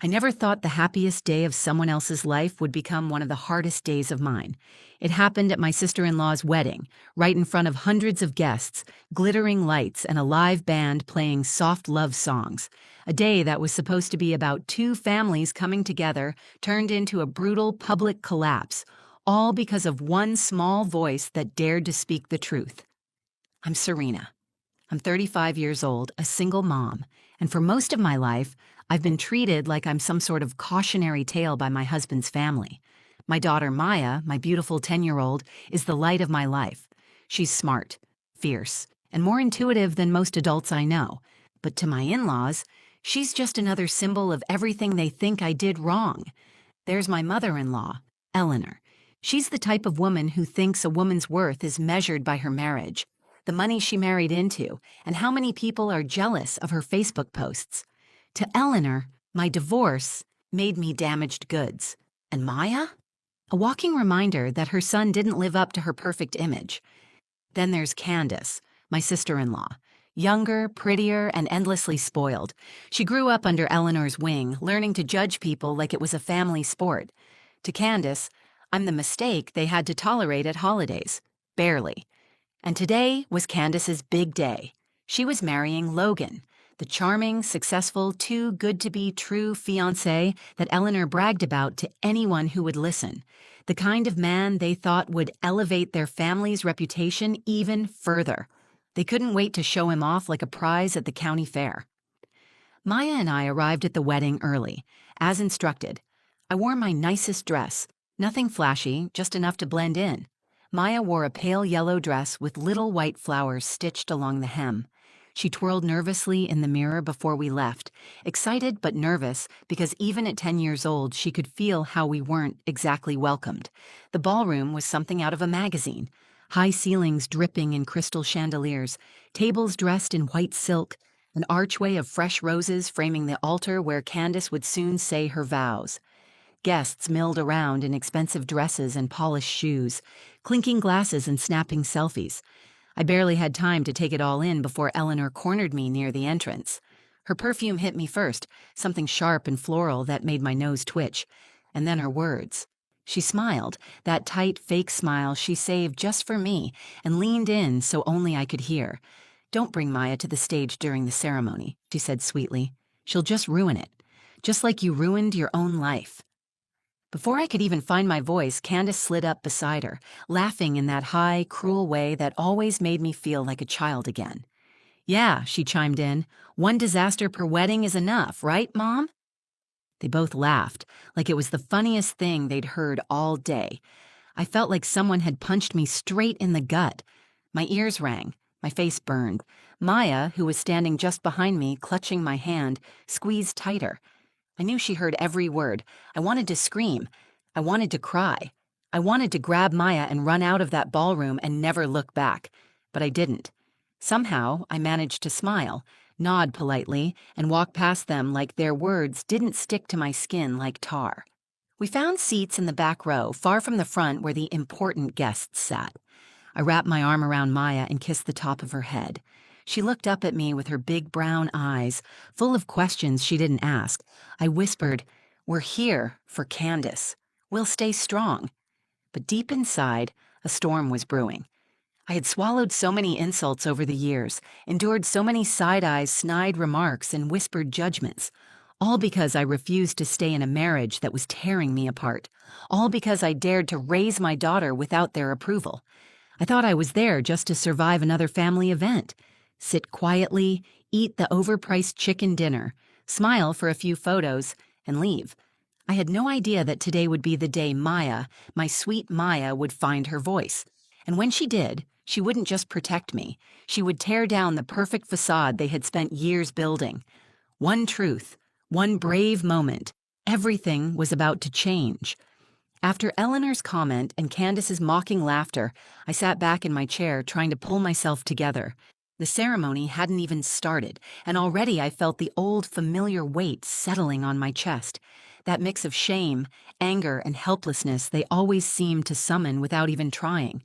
I never thought the happiest day of someone else's life would become one of the hardest days of mine. It happened at my sister-in-law's wedding, right in front of hundreds of guests, glittering lights, and a live band playing soft love songs. A day that was supposed to be about two families coming together turned into a brutal public collapse, all because of one small voice that dared to speak the truth. I'm Serena. I'm 35 years old, a single mom, and for most of my life, I've been treated like I'm some sort of cautionary tale by my husband's family. My daughter Maya, my beautiful 10-year-old, is the light of my life. She's smart, fierce, and more intuitive than most adults I know. But to my in-laws, she's just another symbol of everything they think I did wrong. There's my mother-in-law, Eleanor. She's the type of woman who thinks a woman's worth is measured by her marriage, the money she married into, and how many people are jealous of her Facebook posts. To Eleanor, my divorce made me damaged goods. And Maya? A walking reminder that her son didn't live up to her perfect image. Then there's Candace, my sister-in-law. Younger, prettier, and endlessly spoiled. She grew up under Eleanor's wing, learning to judge people like it was a family sport. To Candace, I'm the mistake they had to tolerate at holidays. Barely. And today was Candace's big day. She was marrying Logan, the charming, successful, too good-to-be-true fiancé that Eleanor bragged about to anyone who would listen, the kind of man they thought would elevate their family's reputation even further. They couldn't wait to show him off like a prize at the county fair. Maya and I arrived at the wedding early, as instructed. I wore my nicest dress, nothing flashy, just enough to blend in. Maya wore a pale yellow dress with little white flowers stitched along the hem. She twirled nervously in the mirror before we left, excited but nervous because even at 10 years old she could feel how we weren't exactly welcomed. The ballroom was something out of a magazine. High ceilings dripping in crystal chandeliers, tables dressed in white silk, an archway of fresh roses framing the altar where Candace would soon say her vows. Guests milled around in expensive dresses and polished shoes, clinking glasses and snapping selfies. I barely had time to take it all in before Eleanor cornered me near the entrance. Her perfume hit me first, something sharp and floral that made my nose twitch, and then her words. She smiled, that tight, fake smile she saved just for me, and leaned in so only I could hear. "Don't bring Maya to the stage during the ceremony," she said sweetly. "She'll just ruin it, just like you ruined your own life." Before I could even find my voice, Candace slid up beside her, laughing in that high, cruel way that always made me feel like a child again. "Yeah," she chimed in, "one disaster per wedding is enough, right, Mom?" They both laughed, like it was the funniest thing they'd heard all day. I felt like someone had punched me straight in the gut. My ears rang, my face burned. Maya, who was standing just behind me, clutching my hand, squeezed tighter. I knew she heard every word. I wanted to scream. I wanted to cry. I wanted to grab Maya and run out of that ballroom and never look back. But I didn't. Somehow, I managed to smile, nod politely, and walk past them like their words didn't stick to my skin like tar. We found seats in the back row, far from the front where the important guests sat. I wrapped my arm around Maya and kissed the top of her head. She looked up at me with her big brown eyes, full of questions she didn't ask. I whispered, "We're here for Candace. We'll stay strong." But deep inside, a storm was brewing. I had swallowed so many insults over the years, endured so many side-eyes, snide remarks, and whispered judgments, all because I refused to stay in a marriage that was tearing me apart, all because I dared to raise my daughter without their approval. I thought I was there just to survive another family event. Sit quietly, eat the overpriced chicken dinner, smile for a few photos, and leave. I had no idea that today would be the day Maya, my sweet Maya, would find her voice. And when she did, she wouldn't just protect me. She would tear down the perfect facade they had spent years building. One truth, one brave moment. Everything was about to change. After Eleanor's comment and Candace's mocking laughter, I sat back in my chair trying to pull myself together. The ceremony hadn't even started, and already I felt the old familiar weight settling on my chest, that mix of shame, anger, and helplessness they always seemed to summon without even trying.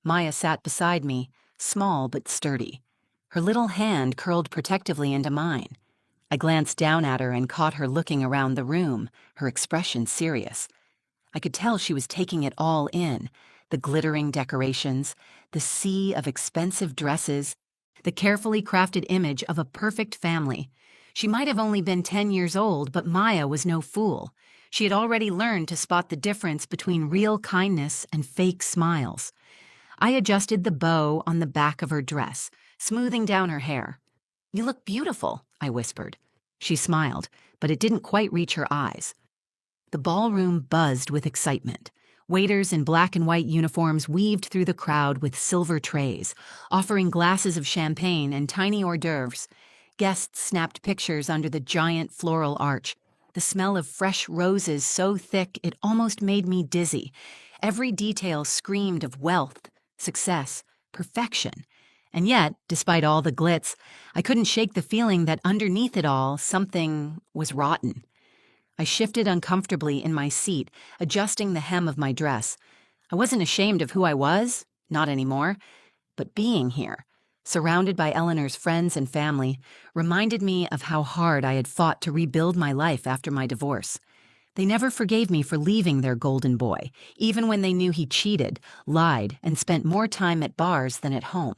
Maya sat beside me, small but sturdy. Her little hand curled protectively into mine. I glanced down at her and caught her looking around the room, her expression serious. I could tell she was taking it all in, the glittering decorations, the sea of expensive dresses, the carefully crafted image of a perfect family. She might have only been 10 years old, but Maya was no fool. She had already learned to spot the difference between real kindness and fake smiles. I adjusted the bow on the back of her dress, smoothing down her hair. "You look beautiful," I whispered. She smiled, but it didn't quite reach her eyes. The ballroom buzzed with excitement. Waiters in black and white uniforms weaved through the crowd with silver trays, offering glasses of champagne and tiny hors d'oeuvres. Guests snapped pictures under the giant floral arch, the smell of fresh roses so thick it almost made me dizzy. Every detail screamed of wealth, success, perfection. And yet, despite all the glitz, I couldn't shake the feeling that underneath it all, something was rotten. I shifted uncomfortably in my seat, adjusting the hem of my dress. I wasn't ashamed of who I was, not anymore, but being here, surrounded by Eleanor's friends and family, reminded me of how hard I had fought to rebuild my life after my divorce. They never forgave me for leaving their golden boy, even when they knew he cheated, lied, and spent more time at bars than at home.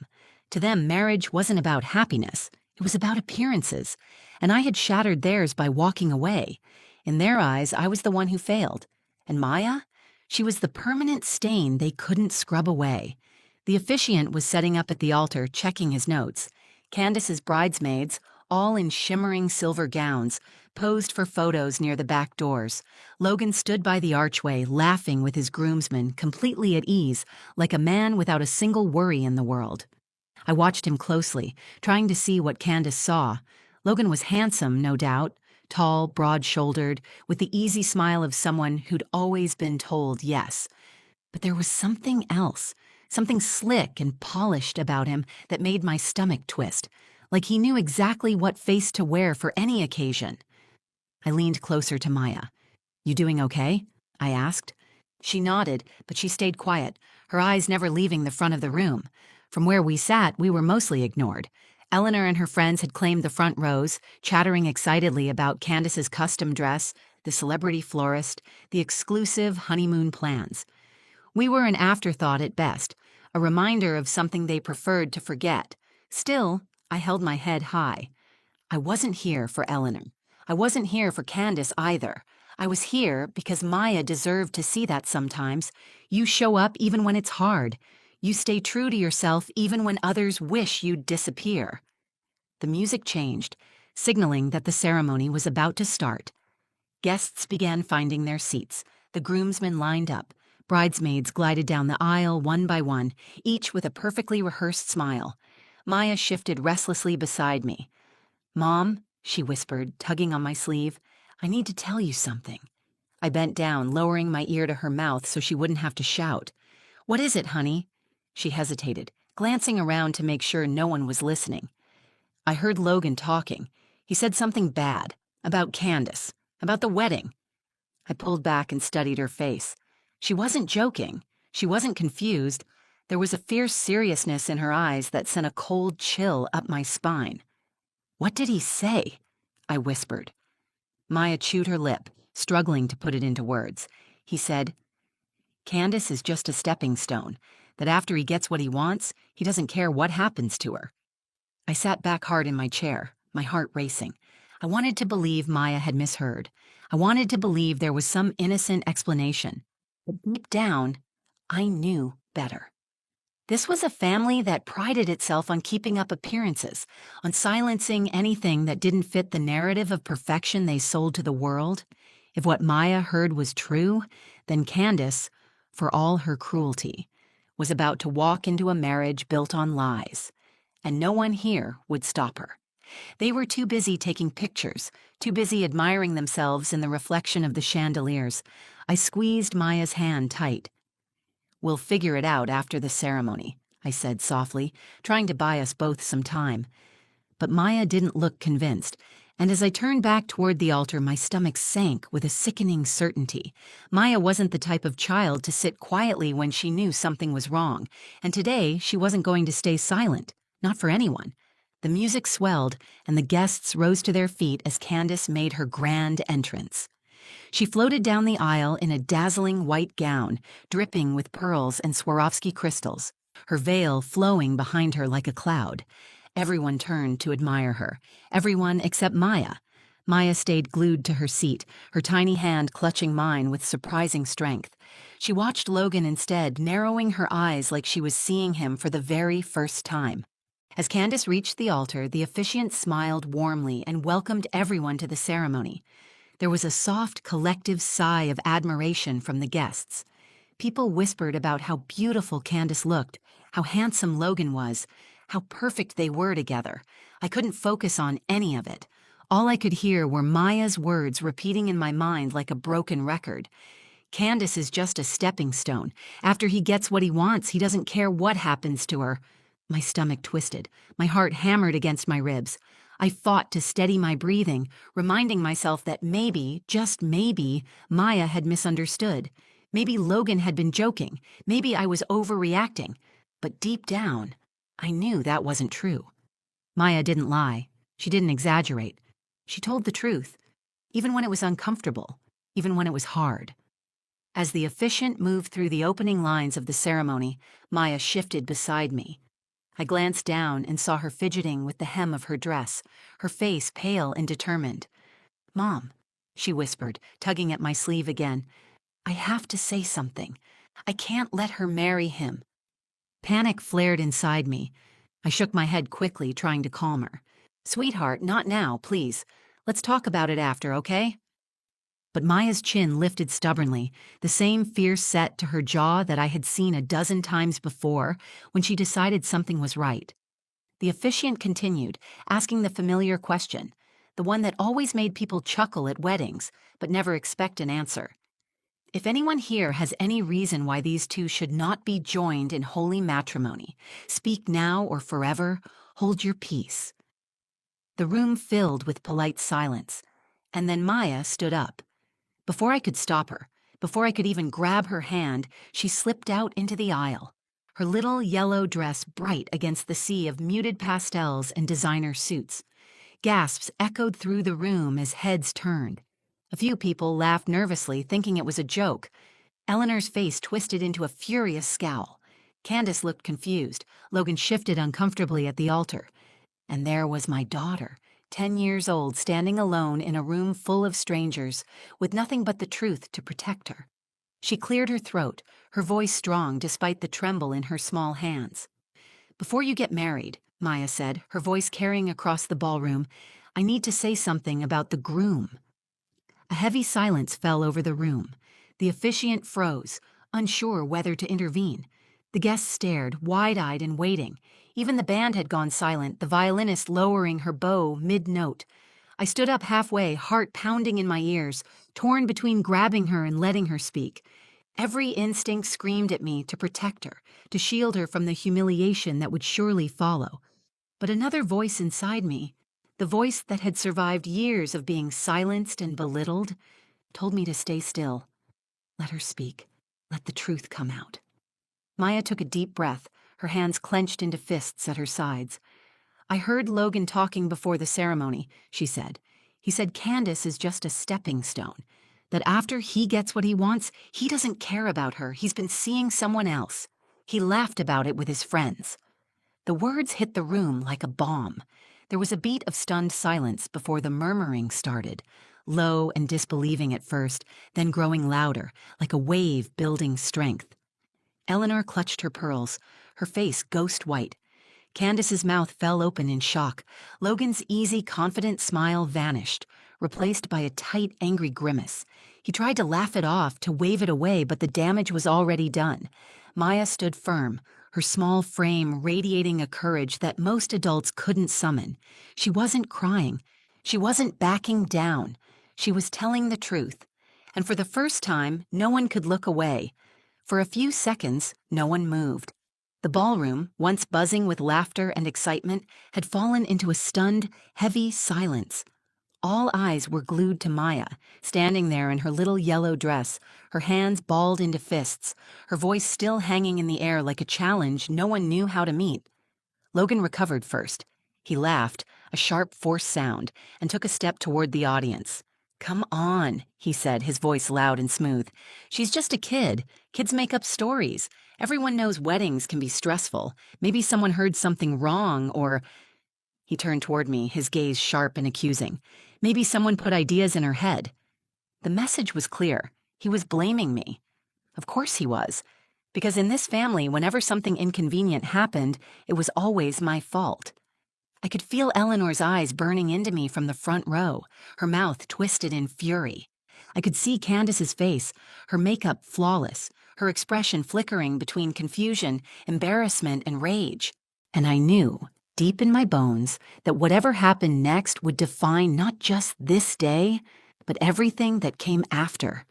To them, marriage wasn't about happiness. It was about appearances, and I had shattered theirs by walking away. In their eyes, I was the one who failed. And Maya? She was the permanent stain they couldn't scrub away. The officiant was setting up at the altar, checking his notes. Candace's bridesmaids, all in shimmering silver gowns, posed for photos near the back doors. Logan stood by the archway, laughing with his groomsmen, completely at ease, like a man without a single worry in the world. I watched him closely, trying to see what Candace saw. Logan was handsome, no doubt, tall, broad-shouldered, with the easy smile of someone who'd always been told yes. But there was something else, something slick and polished about him that made my stomach twist, like he knew exactly what face to wear for any occasion. I leaned closer to Maya. "You doing okay?" I asked. She nodded, but she stayed quiet, her eyes never leaving the front of the room. From where we sat, we were mostly ignored. Eleanor and her friends had claimed the front rows, chattering excitedly about Candace's custom dress, the celebrity florist, the exclusive honeymoon plans. We were an afterthought at best, a reminder of something they preferred to forget. Still, I held my head high. I wasn't here for Eleanor. I wasn't here for Candace either. I was here because Maya deserved to see that sometimes. You show up even when it's hard. You stay true to yourself even when others wish you'd disappear. The music changed, signaling that the ceremony was about to start. Guests began finding their seats. The groomsmen lined up. Bridesmaids glided down the aisle one by one, each with a perfectly rehearsed smile. Maya shifted restlessly beside me. "Mom," she whispered, tugging on my sleeve, "I need to tell you something." I bent down, lowering my ear to her mouth so she wouldn't have to shout. "What is it, honey?" She hesitated, glancing around to make sure no one was listening. "I heard Logan talking. He said something bad, about Candace, about the wedding." I pulled back and studied her face. She wasn't joking. She wasn't confused. There was a fierce seriousness in her eyes that sent a cold chill up my spine. "What did he say?" I whispered. Maya chewed her lip, struggling to put it into words. He said, "Candace is just a stepping stone, that after he gets what he wants, he doesn't care what happens to her." I sat back hard in my chair, my heart racing. I wanted to believe Maya had misheard. I wanted to believe there was some innocent explanation. But deep down, I knew better. This was a family that prided itself on keeping up appearances, on silencing anything that didn't fit the narrative of perfection they sold to the world. If what Maya heard was true, then Candace, for all her cruelty, was about to walk into a marriage built on lies, and no one here would stop her. They were too busy taking pictures, too busy admiring themselves in the reflection of the chandeliers. I squeezed Maya's hand tight. "We'll figure it out after the ceremony," I said softly, trying to buy us both some time. But Maya didn't look convinced, and as I turned back toward the altar, my stomach sank with a sickening certainty. Maya wasn't the type of child to sit quietly when she knew something was wrong, and today she wasn't going to stay silent, not for anyone. The music swelled, and the guests rose to their feet as Candace made her grand entrance. She floated down the aisle in a dazzling white gown, dripping with pearls and Swarovski crystals, her veil flowing behind her like a cloud. Everyone turned to admire her, everyone except Maya. Maya stayed glued to her seat, her tiny hand clutching mine with surprising strength. She watched Logan instead, narrowing her eyes like she was seeing him for the very first time. As Candace reached the altar, the officiant smiled warmly and welcomed everyone to the ceremony. There was a soft, collective sigh of admiration from the guests. People whispered about how beautiful Candace looked, how handsome Logan was, how perfect they were together. I couldn't focus on any of it. All I could hear were Maya's words repeating in my mind like a broken record. Candace is just a stepping stone. After he gets what he wants, he doesn't care what happens to her. My stomach twisted. My heart hammered against my ribs. I fought to steady my breathing, reminding myself that maybe, just maybe, Maya had misunderstood. Maybe Logan had been joking. Maybe I was overreacting. But deep down, I knew that wasn't true. Maya didn't lie. She didn't exaggerate. She told the truth, even when it was uncomfortable, even when it was hard. As the officiant moved through the opening lines of the ceremony, Maya shifted beside me. I glanced down and saw her fidgeting with the hem of her dress, her face pale and determined. "Mom," she whispered, tugging at my sleeve again, "I have to say something. I can't let her marry him." Panic flared inside me. I shook my head quickly, trying to calm her. "Sweetheart, not now, please. Let's talk about it after, okay?" But Maya's chin lifted stubbornly, the same fierce set to her jaw that I had seen a dozen times before when she decided something was right. The officiant continued, asking the familiar question, the one that always made people chuckle at weddings, but never expect an answer. "If anyone here has any reason why these two should not be joined in holy matrimony, speak now or forever, hold your peace." The room filled with polite silence, and then Maya stood up. Before I could stop her, before I could even grab her hand, she slipped out into the aisle, her little yellow dress bright against the sea of muted pastels and designer suits. Gasps echoed through the room as heads turned. A few people laughed nervously, thinking it was a joke. Eleanor's face twisted into a furious scowl. Candace looked confused. Logan shifted uncomfortably at the altar. And there was my daughter, 10 years old, standing alone in a room full of strangers, with nothing but the truth to protect her. She cleared her throat, her voice strong despite the tremble in her small hands. "Before you get married," Maya said, her voice carrying across the ballroom, "I need to say something about the groom." A heavy silence fell over the room. The officiant froze, unsure whether to intervene. The guests stared, wide-eyed and waiting. Even the band had gone silent, the violinist lowering her bow mid-note. I stood up halfway, heart pounding in my ears, torn between grabbing her and letting her speak. Every instinct screamed at me to protect her, to shield her from the humiliation that would surely follow. But another voice inside me, the voice that had survived years of being silenced and belittled, told me to stay still. Let her speak. Let the truth come out. Maya took a deep breath, her hands clenched into fists at her sides. "I heard Logan talking before the ceremony," she said. "He said Candace is just a stepping stone, that after he gets what he wants, he doesn't care about her. He's been seeing someone else. He laughed about it with his friends." The words hit the room like a bomb. There was a beat of stunned silence before the murmuring started, low and disbelieving at first, then growing louder, like a wave building strength. Eleanor clutched her pearls, her face ghost white. Candace's mouth fell open in shock. Logan's easy, confident smile vanished, replaced by a tight, angry grimace. He tried to laugh it off, to wave it away, but the damage was already done. Maya stood firm, her small frame radiating a courage that most adults couldn't summon. She wasn't crying. She wasn't backing down. She was telling the truth. And for the first time, no one could look away. For a few seconds, no one moved. The ballroom, once buzzing with laughter and excitement, had fallen into a stunned, heavy silence. All eyes were glued to Maya, standing there in her little yellow dress, her hands balled into fists, her voice still hanging in the air like a challenge no one knew how to meet. Logan recovered first. He laughed, a sharp, forced sound, and took a step toward the audience. "Come on," he said, his voice loud and smooth. "She's just a kid. Kids make up stories. Everyone knows weddings can be stressful. Maybe someone heard something wrong, or—" He turned toward me, his gaze sharp and accusing. "Maybe someone put ideas in her head." The message was clear. He was blaming me. Of course he was. Because in this family, whenever something inconvenient happened, it was always my fault. I could feel Eleanor's eyes burning into me from the front row, her mouth twisted in fury. I could see Candace's face, her makeup flawless, her expression flickering between confusion, embarrassment, and rage. And I knew, deep in my bones, that whatever happened next would define not just this day, but everything that came after.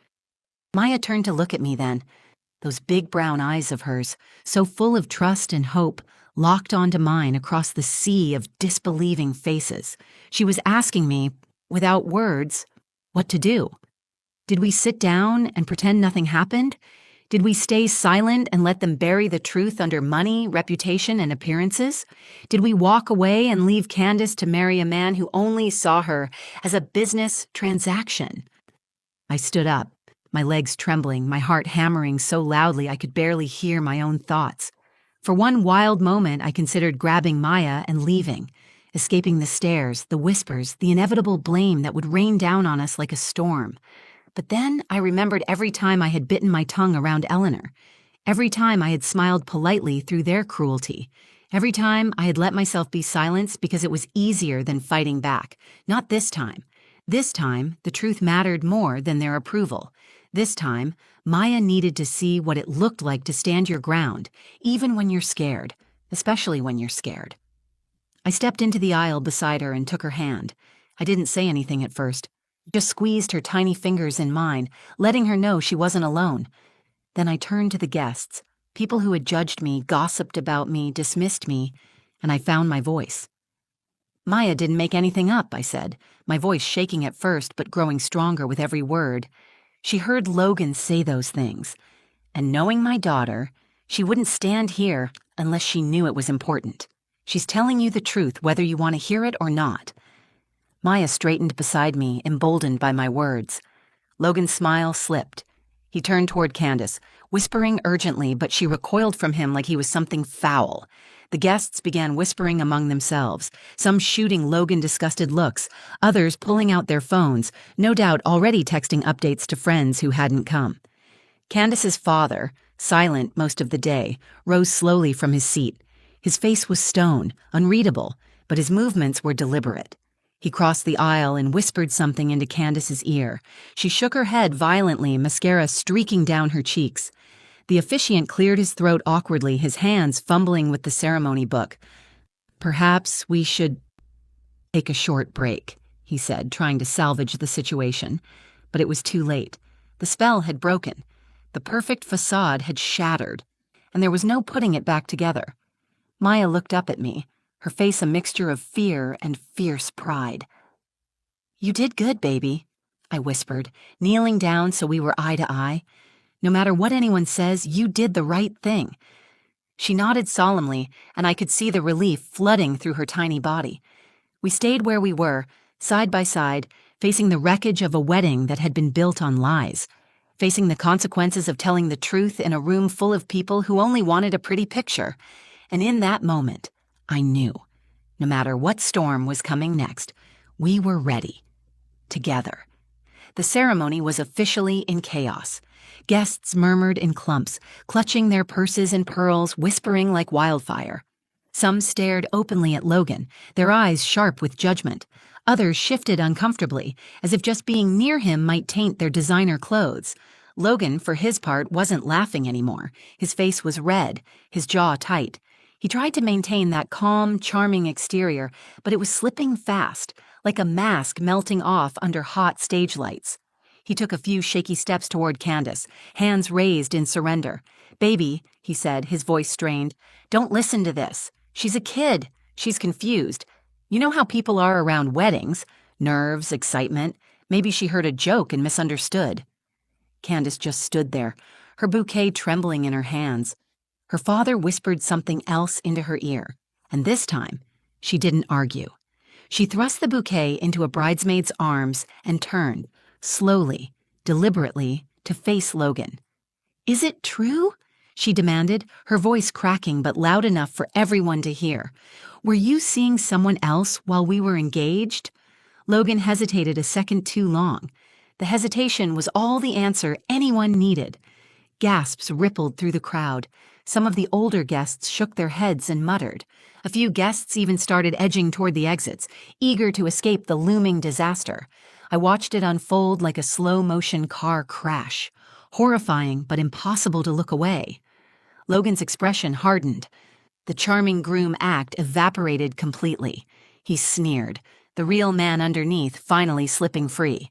Maya turned to look at me then. Those big brown eyes of hers, so full of trust and hope, locked onto mine across the sea of disbelieving faces. She was asking me, without words, what to do. Did we sit down and pretend nothing happened? Did we stay silent and let them bury the truth under money, reputation, and appearances? Did we walk away and leave Candace to marry a man who only saw her as a business transaction? I stood up, my legs trembling, my heart hammering so loudly I could barely hear my own thoughts. For one wild moment, I considered grabbing Maya and leaving, escaping the stares, the whispers, the inevitable blame that would rain down on us like a storm. But then I remembered every time I had bitten my tongue around Eleanor, every time I had smiled politely through their cruelty, every time I had let myself be silenced because it was easier than fighting back. Not this time. This time, the truth mattered more than their approval. This time, Maya needed to see what it looked like to stand your ground, even when you're scared, especially when you're scared. I stepped into the aisle beside her and took her hand. I didn't say anything at first, just squeezed her tiny fingers in mine, letting her know she wasn't alone. Then I turned to the guests, people who had judged me, gossiped about me, dismissed me, and I found my voice. "Maya didn't make anything up," I said, my voice shaking at first but growing stronger with every word. She heard Logan say those things, and knowing my daughter, she wouldn't stand here unless she knew it was important. She's telling you the truth whether you want to hear it or not. Maya straightened beside me, emboldened by my words. Logan's smile slipped. He turned toward Candace, whispering urgently, but she recoiled from him like he was something foul. The guests began whispering among themselves, some shooting Logan disgusted looks, others pulling out their phones, no doubt already texting updates to friends who hadn't come. Candace's father, silent most of the day, rose slowly from his seat. His face was stone, unreadable, but his movements were deliberate. He crossed the aisle and whispered something into Candace's ear. She shook her head violently, mascara streaking down her cheeks. The officiant cleared his throat awkwardly, his hands fumbling with the ceremony book. "Perhaps we should take a short break," he said, trying to salvage the situation. But it was too late. The spell had broken. The perfect facade had shattered, and there was no putting it back together. Maya looked up at me, her face a mixture of fear and fierce pride. "You did good, baby," I whispered, kneeling down so we were eye to eye. "No matter what anyone says, you did the right thing." She nodded solemnly, and I could see the relief flooding through her tiny body. We stayed where we were, side by side, facing the wreckage of a wedding that had been built on lies, facing the consequences of telling the truth in a room full of people who only wanted a pretty picture. And in that moment, I knew, no matter what storm was coming next, we were ready. Together. The ceremony was officially in chaos. Guests murmured in clumps, clutching their purses and pearls, whispering like wildfire. Some stared openly at Logan, their eyes sharp with judgment. Others shifted uncomfortably, as if just being near him might taint their designer clothes. Logan, for his part, wasn't laughing anymore. His face was red, his jaw tight. He tried to maintain that calm, charming exterior, but it was slipping fast, like a mask melting off under hot stage lights. He took a few shaky steps toward Candace, hands raised in surrender. "Baby," he said, his voice strained, "don't listen to this. She's a kid. She's confused. You know how people are around weddings. Nerves, excitement. Maybe she heard a joke and misunderstood." Candace just stood there, her bouquet trembling in her hands. Her father whispered something else into her ear, and this time, She didn't argue. She thrust the bouquet into a bridesmaid's arms and turned, slowly, deliberately, to face Logan. "Is it true?" she demanded, her voice cracking but loud enough for everyone to hear. "Were you seeing someone else while we were engaged?" Logan hesitated a second too long. The hesitation was all the answer anyone needed. Gasps rippled through the crowd. Some of the older guests shook their heads and muttered. A few guests even started edging toward the exits, eager to escape the looming disaster. I watched it unfold like a slow-motion car crash. Horrifying, but impossible to look away. Logan's expression hardened. The charming groom act evaporated completely. He sneered, the real man underneath finally slipping free.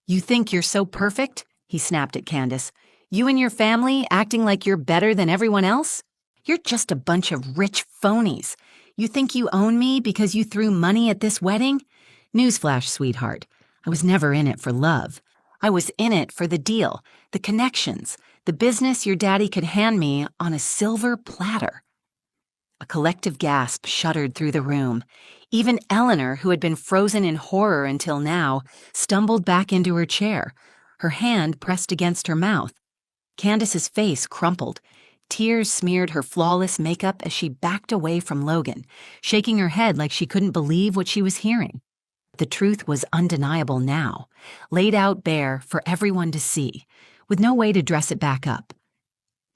"You think you're so perfect?" he snapped at Candace. "You and your family acting like you're better than everyone else? You're just a bunch of rich phonies. You think you own me because you threw money at this wedding? Newsflash, sweetheart. I was never in it for love. I was in it for the deal, the connections, the business your daddy could hand me on a silver platter." A collective gasp shuddered through the room. Even Eleanor, who had been frozen in horror until now, stumbled back into her chair, her hand pressed against her mouth. Candace's face crumpled. Tears smeared her flawless makeup as she backed away from Logan, shaking her head like she couldn't believe what she was hearing. The truth was undeniable now, laid out bare for everyone to see, with no way to dress it back up.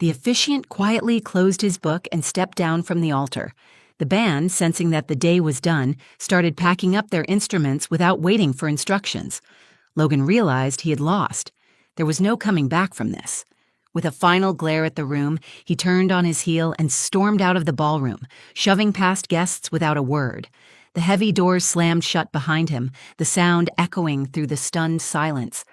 The officiant quietly closed his book and stepped down from the altar. The band, sensing that the day was done, started packing up their instruments without waiting for instructions. Logan realized he had lost. There was no coming back from this. With a final glare at the room, he turned on his heel and stormed out of the ballroom, shoving past guests without a word. The heavy doors slammed shut behind him, the sound echoing through the stunned silence.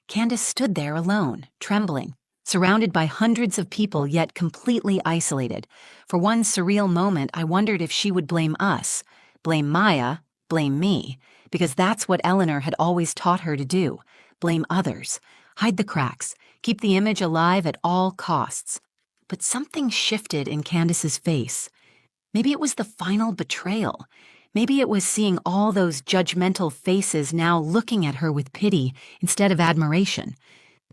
Candace stood there alone, trembling, surrounded by hundreds of people yet completely isolated. For one surreal moment, I wondered if she would blame us, blame Maya, blame me, because that's what Eleanor had always taught her to do, blame others, hide the cracks, keep the image alive at all costs. But something shifted in Candace's face. Maybe it was the final betrayal. Maybe it was seeing all those judgmental faces now looking at her with pity instead of admiration.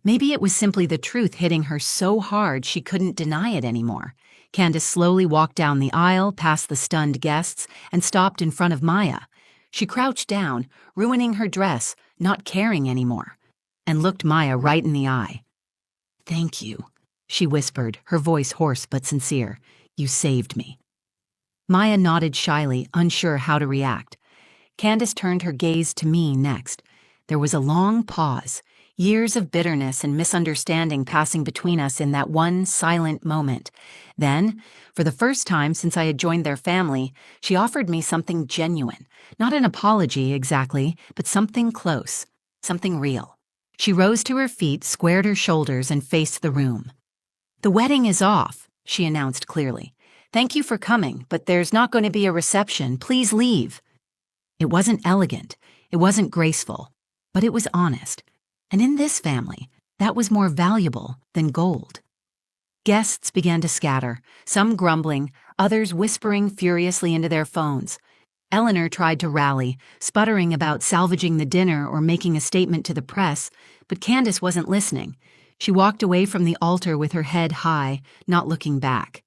Maybe it was simply the truth hitting her so hard she couldn't deny it anymore. Candace slowly walked down the aisle, past the stunned guests, and stopped in front of Maya. She crouched down, ruining her dress, not caring anymore, and looked Maya right in the eye. "Thank you," she whispered, her voice hoarse but sincere. "You saved me." Maya nodded shyly, unsure how to react. Candace turned her gaze to me next. There was a long pause, years of bitterness and misunderstanding passing between us in that one silent moment. Then, for the first time since I had joined their family, she offered me something genuine. Not an apology, exactly, but something close, something real. She rose to her feet, squared her shoulders, and faced the room. "The wedding is off," she announced clearly. "Thank you for coming, but there's not going to be a reception. Please leave." It wasn't elegant, it wasn't graceful, but it was honest. And in this family, that was more valuable than gold. Guests began to scatter, some grumbling, others whispering furiously into their phones. Eleanor tried to rally, sputtering about salvaging the dinner or making a statement to the press, but Candace wasn't listening. She walked away from the altar with her head high, not looking back.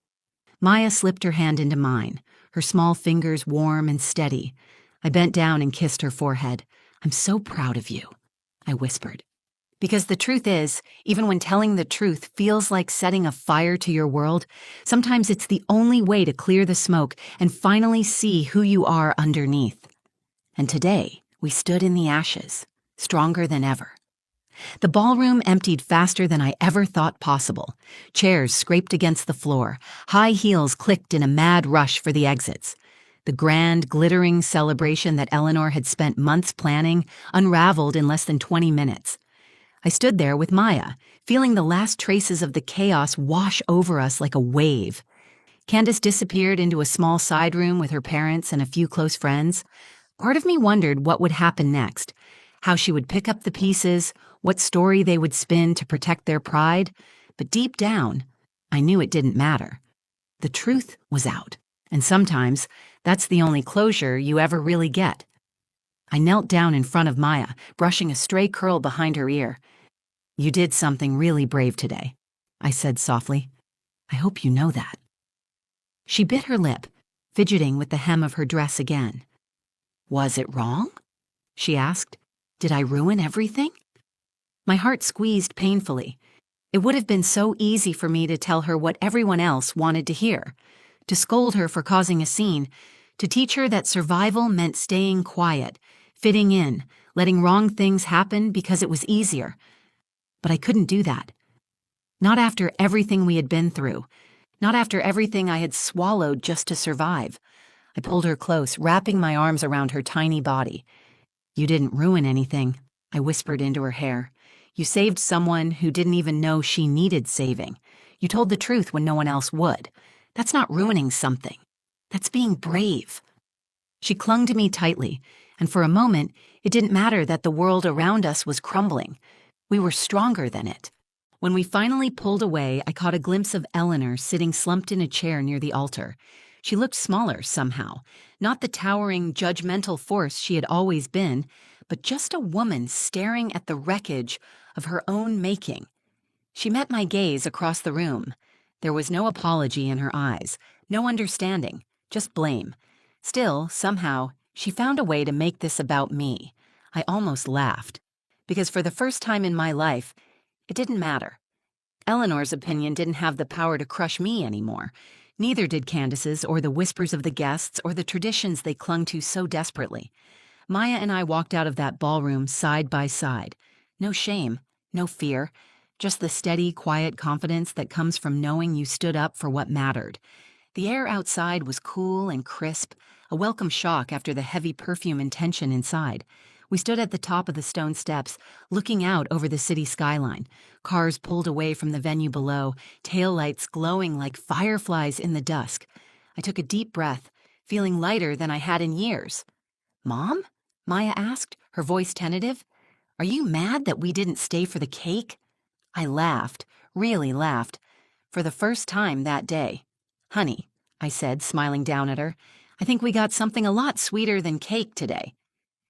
Maya slipped her hand into mine, her small fingers warm and steady. I bent down and kissed her forehead. "I'm so proud of you," I whispered. Because the truth is, even when telling the truth feels like setting a fire to your world, sometimes it's the only way to clear the smoke and finally see who you are underneath. And today, we stood in the ashes, stronger than ever. The ballroom emptied faster than I ever thought possible. Chairs scraped against the floor. High heels clicked in a mad rush for the exits. The grand, glittering celebration that Eleanor had spent months planning unraveled in less than 20 minutes. I stood there with Maya, feeling the last traces of the chaos wash over us like a wave. Candace disappeared into a small side room with her parents and a few close friends. Part of me wondered what would happen next, how she would pick up the pieces, what story they would spin to protect their pride. But deep down, I knew it didn't matter. The truth was out. And sometimes, that's the only closure you ever really get. I knelt down in front of Maya, brushing a stray curl behind her ear. "You did something really brave today," I said softly. "I hope you know that." She bit her lip, fidgeting with the hem of her dress again. "Was it wrong?" she asked. "Did I ruin everything?" My heart squeezed painfully. It would have been so easy for me to tell her what everyone else wanted to hear, to scold her for causing a scene, to teach her that survival meant staying quiet, fitting in, letting wrong things happen because it was easier. But I couldn't do that. Not after everything we had been through. Not after everything I had swallowed just to survive. I pulled her close, wrapping my arms around her tiny body. "You didn't ruin anything," I whispered into her hair. "You saved someone who didn't even know she needed saving. You told the truth when no one else would. That's not ruining something. That's being brave." She clung to me tightly, and for a moment, it didn't matter that the world around us was crumbling. We were stronger than it. When we finally pulled away, I caught a glimpse of Eleanor sitting slumped in a chair near the altar. She looked smaller somehow, not the towering, judgmental force she had always been, but just a woman staring at the wreckage of her own making. She met my gaze across the room. There was no apology in her eyes, no understanding, just blame. Still, somehow, she found a way to make this about me. I almost laughed, because for the first time in my life, it didn't matter. Eleanor's opinion didn't have the power to crush me anymore. Neither did Candace's or the whispers of the guests or the traditions they clung to so desperately. Maya and I walked out of that ballroom side by side. No shame, no fear, just the steady, quiet confidence that comes from knowing you stood up for what mattered. The air outside was cool and crisp, a welcome shock after the heavy perfume and tension inside. We stood at the top of the stone steps, looking out over the city skyline. Cars pulled away from the venue below, taillights glowing like fireflies in the dusk. I took a deep breath, feeling lighter than I had in years. "Mom?" Maya asked, her voice tentative. "Are you mad that we didn't stay for the cake?" I laughed, really laughed, for the first time that day. "Honey," I said, smiling down at her, "I think we got something a lot sweeter than cake today."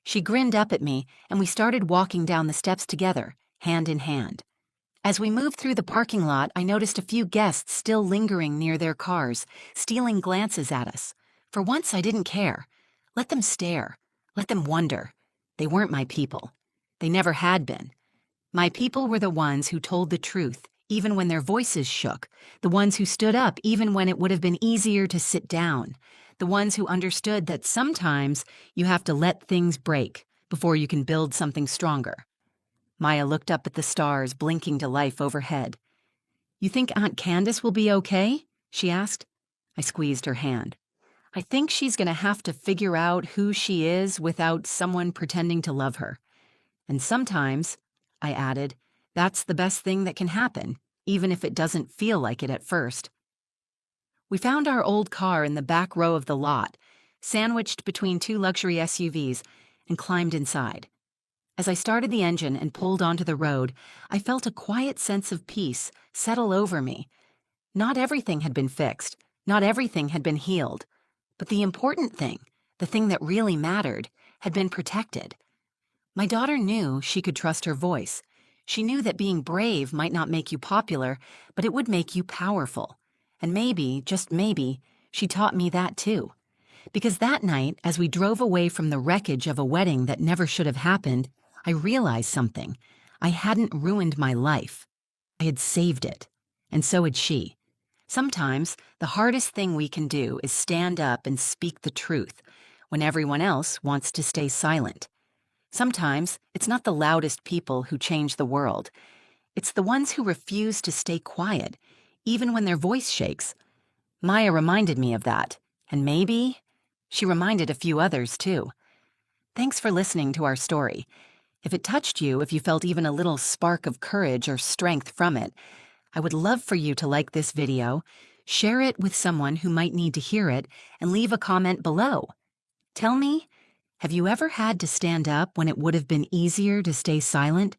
She grinned up at me, and we started walking down the steps together, hand in hand. As we moved through the parking lot, I noticed a few guests still lingering near their cars, stealing glances at us. For once, I didn't care. Let them stare. Let them wonder. They weren't my people. They never had been. My people were the ones who told the truth, even when their voices shook, the ones who stood up even when it would have been easier to sit down, the ones who understood that sometimes you have to let things break before you can build something stronger. Maya looked up at the stars blinking to life overhead. "You think Aunt Candace will be okay?" she asked. I squeezed her hand. "I think she's going to have to figure out who she is without someone pretending to love her. And sometimes," I added, "that's the best thing that can happen, even if it doesn't feel like it at first." We found our old car in the back row of the lot, sandwiched between two luxury SUVs, and climbed inside. As I started the engine and pulled onto the road, I felt a quiet sense of peace settle over me. Not everything had been fixed, not everything had been healed, but the important thing, the thing that really mattered, had been protected. My daughter knew she could trust her voice. She knew that being brave might not make you popular, but it would make you powerful. And maybe, just maybe, she taught me that too. Because that night, as we drove away from the wreckage of a wedding that never should have happened, I realized something. I hadn't ruined my life. I had saved it. And so had she. Sometimes, the hardest thing we can do is stand up and speak the truth when everyone else wants to stay silent. Sometimes, it's not the loudest people who change the world. It's the ones who refuse to stay quiet, even when their voice shakes. Maya reminded me of that, and maybe she reminded a few others too. Thanks for listening to our story. If it touched you, if you felt even a little spark of courage or strength from it, I would love for you to like this video, share it with someone who might need to hear it, and leave a comment below. Tell me, have you ever had to stand up when it would have been easier to stay silent?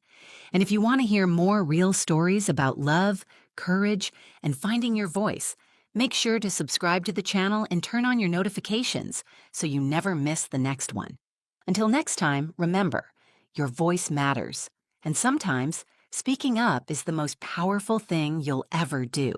And if you want to hear more real stories about love, courage, and finding your voice, Make sure to subscribe to the channel and turn on your notifications so you never miss the next one. Until next time, remember, your voice matters, and sometimes speaking up is the most powerful thing you'll ever do.